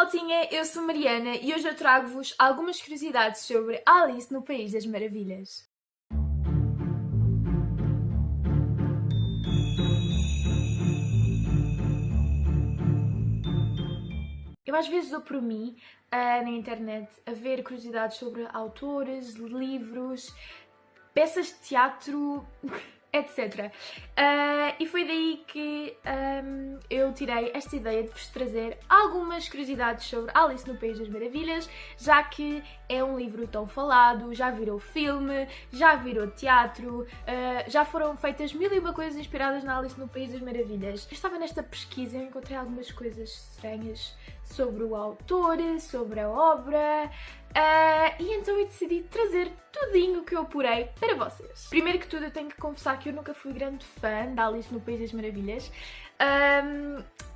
maltinha, eu sou Mariana e hoje eu trago-vos algumas curiosidades sobre Alice no País das Maravilhas. Eu às vezes dou por mim na internet a ver curiosidades sobre autores, livros, peças de teatro, etc. E foi daí que eu tirei esta ideia de vos trazer algumas curiosidades sobre Alice no País das Maravilhas, já que é um livro tão falado, já virou filme, já virou teatro, já foram feitas mil e uma coisas inspiradas na Alice no País das Maravilhas. Eu estava nesta pesquisa e encontrei algumas coisas estranhas sobre o autor, sobre a obra, e então eu decidi trazer tudinho o que eu apurei para vocês. Primeiro que tudo eu tenho que confessar que eu nunca fui grande fã da Alice no País das Maravilhas.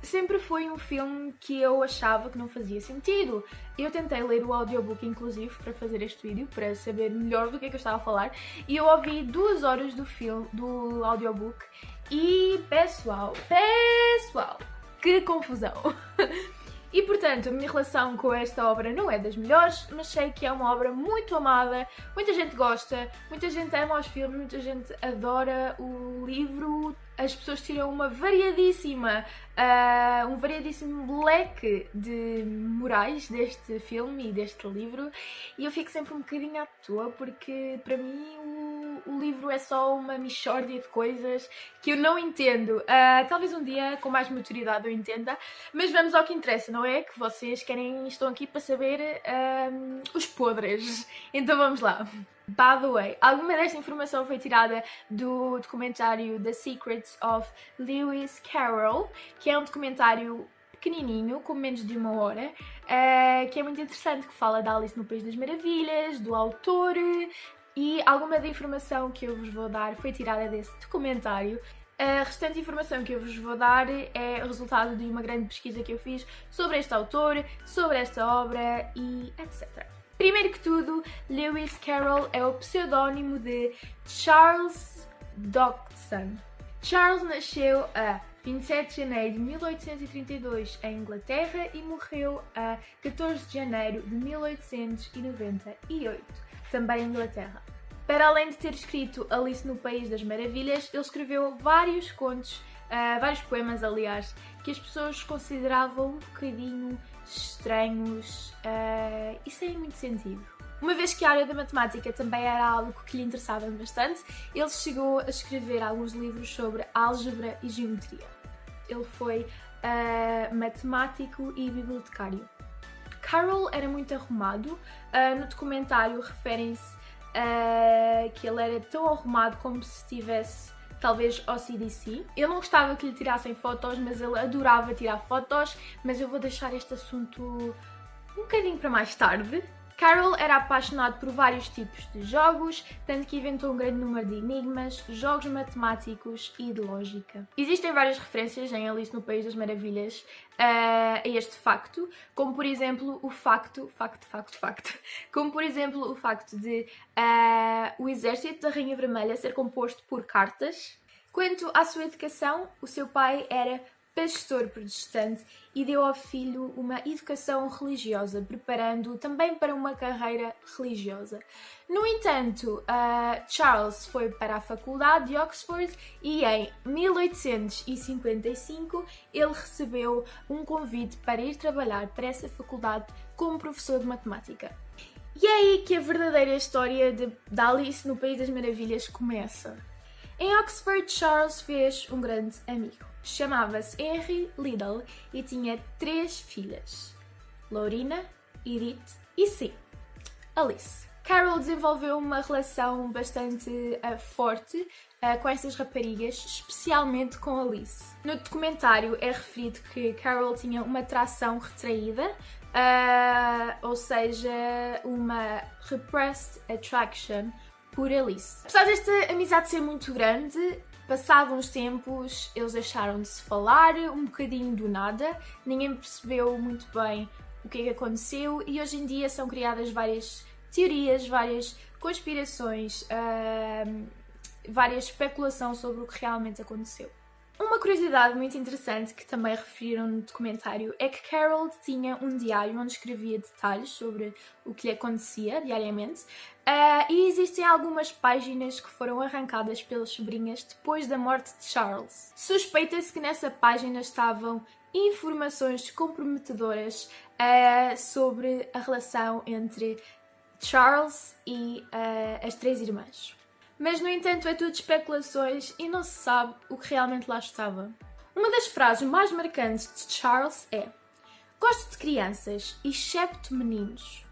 Sempre foi um filme que eu achava que não fazia sentido. Eu tentei ler o audiobook inclusive para fazer este vídeo, para saber melhor do que é que eu estava a falar, e eu ouvi 2 horas do filme, do audiobook, e pessoal, que confusão! E portanto, a minha relação com esta obra não é das melhores, mas sei que é uma obra muito amada, muita gente gosta, muita gente ama os filmes, muita gente adora o livro, as pessoas tiram um variadíssimo leque de morais deste filme e deste livro, e eu fico sempre um bocadinho à toa porque para mim o livro é só uma mixórdia de coisas que eu não entendo. Talvez um dia com mais maturidade eu entenda, mas vamos ao que interessa, não é? Que vocês estão aqui para saber os podres. Então vamos lá. By the way, alguma desta informação foi tirada do documentário The Secrets of Lewis Carroll, que é um documentário pequenininho, com menos de 1 hora, que é muito interessante, que fala da Alice no País das Maravilhas, do autor, e alguma da informação que eu vos vou dar foi tirada desse documentário. A restante informação que eu vos vou dar é o resultado de uma grande pesquisa que eu fiz sobre este autor, sobre esta obra e etc. Primeiro que tudo, Lewis Carroll é o pseudónimo de Charles Dodgson. Charles nasceu a 27 de janeiro de 1832 em Inglaterra e morreu a 14 de janeiro de 1898, também em Inglaterra. Para além de ter escrito Alice no País das Maravilhas, ele escreveu vários contos, vários poemas, aliás, que as pessoas consideravam um bocadinho estranhos e sem muito sentido. Uma vez que a área da matemática também era algo que lhe interessava bastante, ele chegou a escrever alguns livros sobre álgebra e geometria. Ele foi matemático e bibliotecário. Carroll era muito arrumado. No documentário referem-se que ele era tão arrumado como se estivesse talvez ao CDC. Eu não gostava que lhe tirassem fotos, mas ele adorava tirar fotos, mas eu vou deixar este assunto um bocadinho para mais tarde. Carroll era apaixonado por vários tipos de jogos, tanto que inventou um grande número de enigmas, jogos matemáticos e de lógica. Existem várias referências em Alice no País das Maravilhas a este facto, como por exemplo o facto de o exército da Rainha Vermelha ser composto por cartas. Quanto à sua educação, o seu pai era pastor protestante e deu ao filho uma educação religiosa, preparando-o também para uma carreira religiosa. No entanto, Charles foi para a faculdade de Oxford e em 1855 ele recebeu um convite para ir trabalhar para essa faculdade como professor de matemática. E é aí que a verdadeira história de Alice no País das Maravilhas começa. Em Oxford, Charles fez um grande amigo. Chamava-se Henry Liddell e tinha 3 filhas: Laurina, Edith e sim, Alice. Carroll desenvolveu uma relação bastante forte com estas raparigas, especialmente com Alice. No documentário é referido que Carroll tinha uma atração retraída, ou seja, uma repressed attraction por Alice. Apesar desta amizade ser muito grande, passado uns tempos eles deixaram de se falar, um bocadinho do nada, ninguém percebeu muito bem o que é que aconteceu e hoje em dia são criadas várias teorias, várias conspirações, várias especulações sobre o que realmente aconteceu. Uma curiosidade muito interessante que também referiram no documentário é que Carol tinha um diário onde escrevia detalhes sobre o que lhe acontecia diariamente, e existem algumas páginas que foram arrancadas pelas sobrinhas depois da morte de Charles. Suspeita-se que nessa página estavam informações comprometedoras sobre a relação entre Charles e as três irmãs. Mas, no entanto, é tudo especulações e não se sabe o que realmente lá estava. Uma das frases mais marcantes de Charles é: "Gosto de crianças, excepto meninos."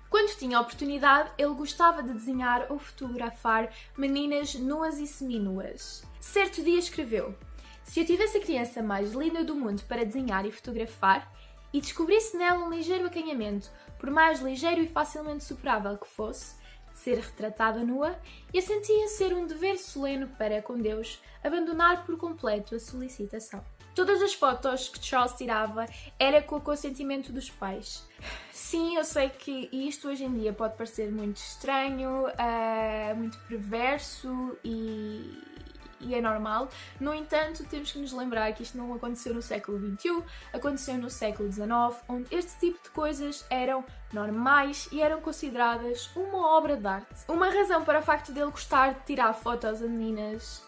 Quando tinha oportunidade, ele gostava de desenhar ou fotografar meninas nuas e seminuas. Certo dia escreveu: "Se eu tivesse a criança mais linda do mundo para desenhar e fotografar, e descobrisse nela um ligeiro acanhamento, por mais ligeiro e facilmente superável que fosse, ser retratada nua, eu sentia ser um dever solene para com Deus abandonar por completo a solicitação." Todas as fotos que Charles tirava era com o consentimento dos pais. Sim, eu sei que isto hoje em dia pode parecer muito estranho, muito perverso e é normal. No entanto, temos que nos lembrar que isto não aconteceu no século XXI, aconteceu no século XIX, onde este tipo de coisas eram normais e eram consideradas uma obra de arte. Uma razão para o facto dele gostar de tirar fotos a meninas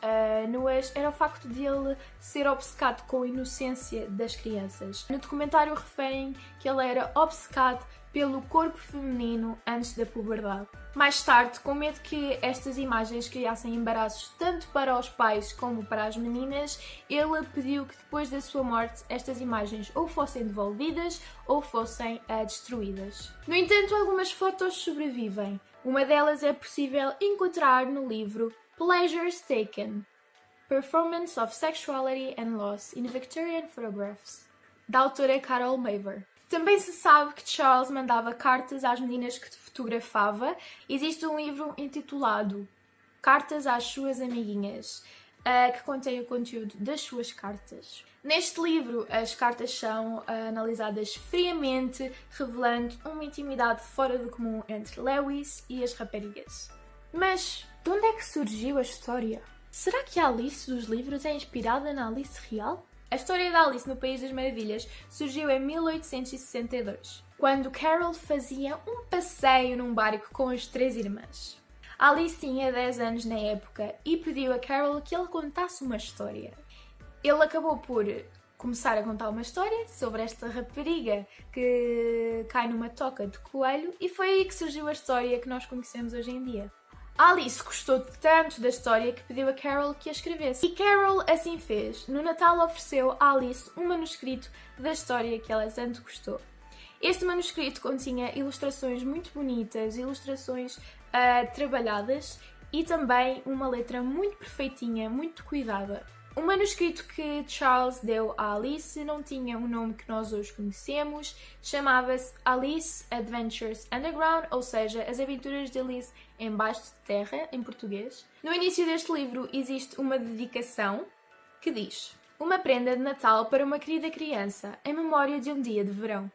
nuas era o facto de ele ser obcecado com a inocência das crianças. No documentário referem que ele era obcecado pelo corpo feminino antes da puberdade. Mais tarde, com medo que estas imagens criassem embaraços tanto para os pais como para as meninas, ele pediu que depois da sua morte estas imagens ou fossem devolvidas ou fossem destruídas. No entanto, algumas fotos sobrevivem. Uma delas é possível encontrar no livro Pleasures Taken: Performance of Sexuality and Loss in Victorian Photographs, da autora Carol Maver. Também se sabe que Charles mandava cartas às meninas que fotografava. Existe um livro intitulado Cartas às Suas Amiguinhas, que contém o conteúdo das suas cartas. Neste livro, as cartas são analisadas friamente, revelando uma intimidade fora do comum entre Lewis e as raparigas. Mas de onde é que surgiu a história? Será que a Alice dos livros é inspirada na Alice real? A história da Alice no País das Maravilhas surgiu em 1862, quando Carol fazia um passeio num barco com as três irmãs. Alice tinha 10 anos na época e pediu a Carol que ele contasse uma história. Ele acabou por começar a contar uma história sobre esta rapariga que cai numa toca de coelho e foi aí que surgiu a história que nós conhecemos hoje em dia. A Alice gostou tanto da história que pediu a Carol que a escrevesse. E Carol assim fez. No Natal ofereceu a Alice um manuscrito da história que ela tanto gostou. Este manuscrito continha ilustrações muito bonitas, ilustrações trabalhadas e também uma letra muito perfeitinha, muito cuidada. O manuscrito que Charles deu a Alice não tinha o nome que nós hoje conhecemos, chamava-se Alice Adventures Underground, ou seja, As Aventuras de Alice Embaixo de Terra, em português. No início deste livro existe uma dedicação que diz: "Uma prenda de Natal para uma querida criança, em memória de um dia de verão."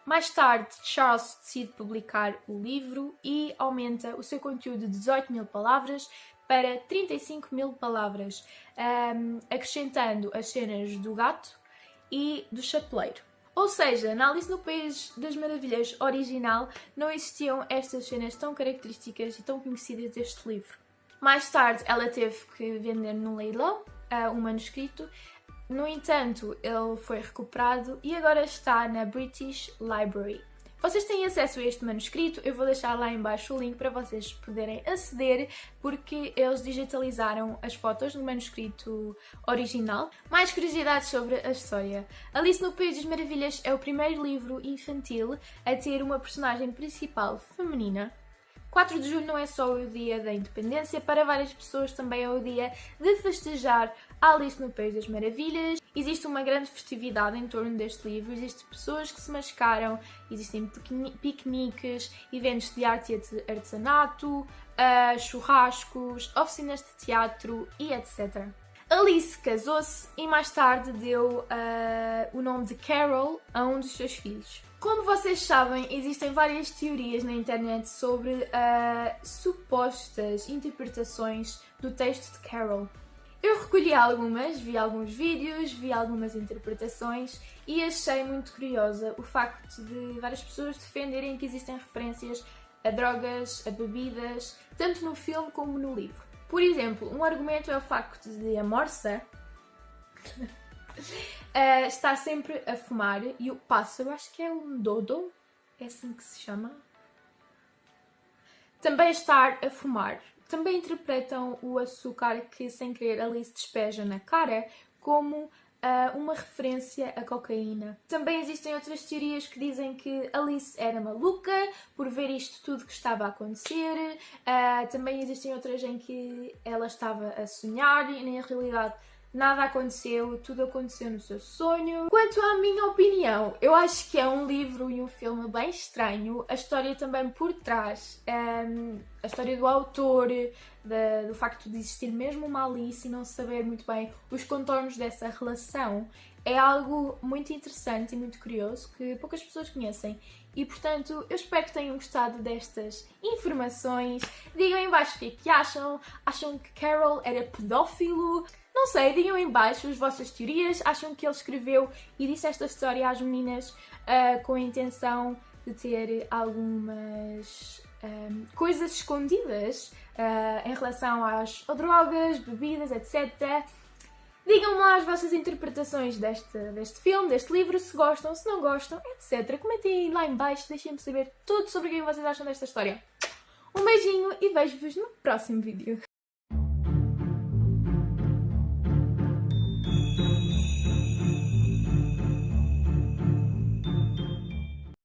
Mais tarde, Charles decide publicar o livro e aumenta o seu conteúdo de 18.000 palavras para 35.000 palavras, acrescentando as cenas do gato e do chapeleiro. Ou seja, na Alice no País das Maravilhas original não existiam estas cenas tão características e tão conhecidas deste livro. Mais tarde ela teve que vender num leilão um manuscrito. No entanto, ele foi recuperado e agora está na British Library. Vocês têm acesso a este manuscrito, eu vou deixar lá em baixo o link para vocês poderem aceder, porque eles digitalizaram as fotos no manuscrito original. Mais curiosidades sobre a história. Alice no País das Maravilhas é o primeiro livro infantil a ter uma personagem principal feminina. 4 de julho não é só o dia da independência, para várias pessoas também é o dia de festejar Alice no País das Maravilhas. Existe uma grande festividade em torno deste livro, existem pessoas que se mascaram, existem piqueniques, eventos de arte e artesanato, churrascos, oficinas de teatro e etc. Alice casou-se e mais tarde deu o nome de Carol a um dos seus filhos. Como vocês sabem, existem várias teorias na internet sobre supostas interpretações do texto de Carol. Eu recolhi algumas, vi alguns vídeos, vi algumas interpretações e achei muito curiosa o facto de várias pessoas defenderem que existem referências a drogas, a bebidas, tanto no filme como no livro. Por exemplo, um argumento é o facto de a morsa estar sempre a fumar e o pássaro, acho que é um dodo, é assim que se chama, também estar a fumar. Também interpretam o açúcar que sem querer Alice despeja na cara como uma referência à cocaína. Também existem outras teorias que dizem que Alice era maluca por ver isto tudo que estava a acontecer. Também existem outras em que ela estava a sonhar e na realidade nada aconteceu, tudo aconteceu no seu sonho. Quanto à minha opinião, eu acho que é um livro e um filme bem estranho. A história também por trás, a história do autor, do facto de existir mesmo uma Alice e não saber muito bem os contornos dessa relação, é algo muito interessante e muito curioso que poucas pessoas conhecem. E portanto, eu espero que tenham gostado destas informações. Digam em baixo o que é que acham. Acham que Carol era pedófilo? Não sei, digam em baixo as vossas teorias. Acham que ele escreveu e disse esta história às meninas com a intenção de ter algumas coisas escondidas em relação às drogas, bebidas, etc. Digam-me lá as vossas interpretações deste filme, deste livro, se gostam, se não gostam, etc. Comentem lá em baixo, deixem-me saber tudo sobre o que vocês acham desta história. Um beijinho e vejo-vos no próximo vídeo.